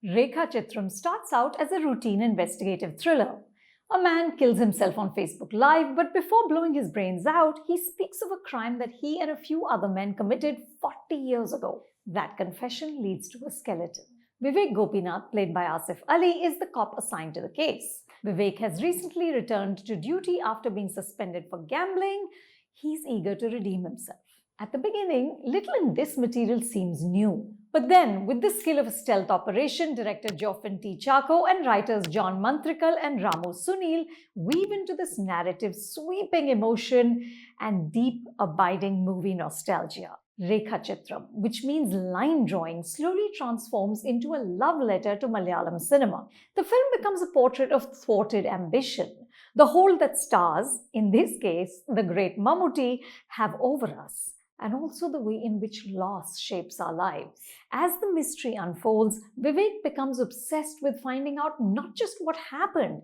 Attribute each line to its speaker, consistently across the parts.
Speaker 1: Rekhachitram starts out as a routine investigative thriller. A man kills himself on Facebook Live, but before blowing his brains out, he speaks of a crime that he and a few other men committed 40 years ago. That confession leads to a skeleton. Vivek Gopinath, played by Asif Ali, is the cop assigned to the case. Vivek has recently returned to duty after being suspended for gambling. He's eager to redeem himself. At the beginning, little in this material seems new. But then, with the skill of a stealth operation, director Joffin T. Charco and writers John Mantrikal and Ramu Sunil weave into this narrative sweeping emotion and deep, abiding movie nostalgia. Rekhachitram, which means line drawing, slowly transforms into a love letter to Malayalam cinema. The film becomes a portrait of thwarted ambition, the hold that stars, in this case the great Mammootty, have over us, and also the way in which loss shapes our lives. As the mystery unfolds, Vivek becomes obsessed with finding out not just what happened,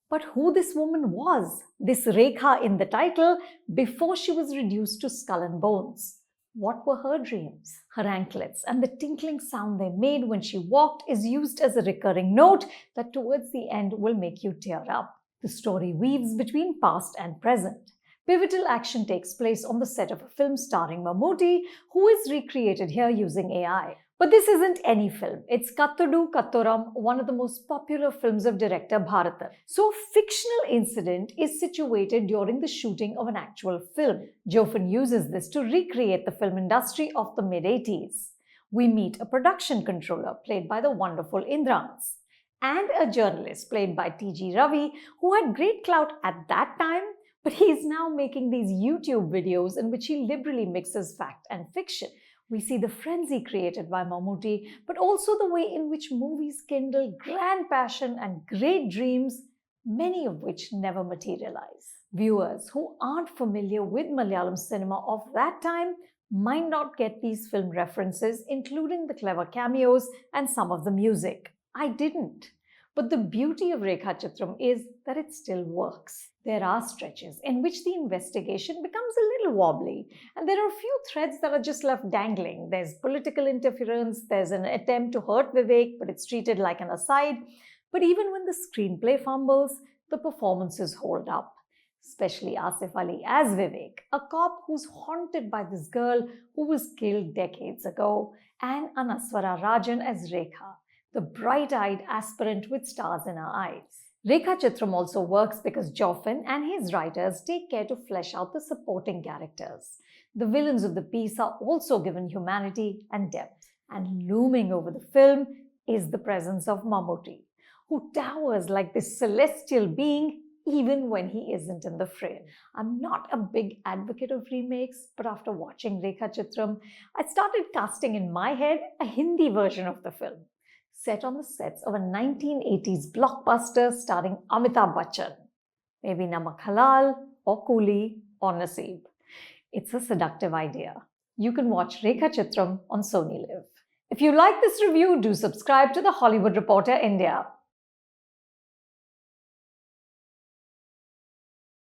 Speaker 1: but who this woman was, this Rekha in the title, before she was reduced to skull and bones. What were her dreams? Her anklets and the tinkling sound they made when she walked is used as a recurring note that towards the end will make you tear up. The story weaves between past and present. Pivotal action takes place on the set of a film starring Mammootty, who is recreated here using AI. But this isn't any film. It's Kathodu Kathoram, one of the most popular films of director Bharathan. So a fictional incident is situated during the shooting of an actual film. Joffin uses this to recreate the film industry of the mid-80s. We meet a production controller, played by the wonderful Indrans, and a journalist, played by T.G. Ravi, who had great clout at that time, but he is now making these YouTube videos in which he liberally mixes fact and fiction. We see the frenzy created by Mammootty, but also the way in which movies kindle grand passion and great dreams, many of which never materialize. Viewers who aren't familiar with Malayalam cinema of that time might not get these film references, including the clever cameos and some of the music. I didn't. But the beauty of Rekhachitram is that it still works. There are stretches in which the investigation becomes a little wobbly, and there are a few threads that are just left dangling. There's political interference, there's an attempt to hurt Vivek, but it's treated like an aside. But even when the screenplay fumbles, the performances hold up. Especially Asif Ali as Vivek, a cop who's haunted by this girl who was killed decades ago, and Anaswara Rajan as Rekha, the bright-eyed aspirant with stars in her eyes. Rekhachitram also works because Joffin and his writers take care to flesh out the supporting characters. The villains of the piece are also given humanity and depth. And looming over the film is the presence of Mammootty, who towers like this celestial being even when he isn't in the frame. I'm not a big advocate of remakes, but after watching Rekhachitram, I started casting in my head a Hindi version of the film, set on the sets of a 1980s blockbuster starring Amitabh Bachchan. Maybe Namak Halal, or Coolie, or Naseeb. It's a seductive idea. You can watch Rekhachitram on Sony Live. If you like this review, do subscribe to The Hollywood Reporter India.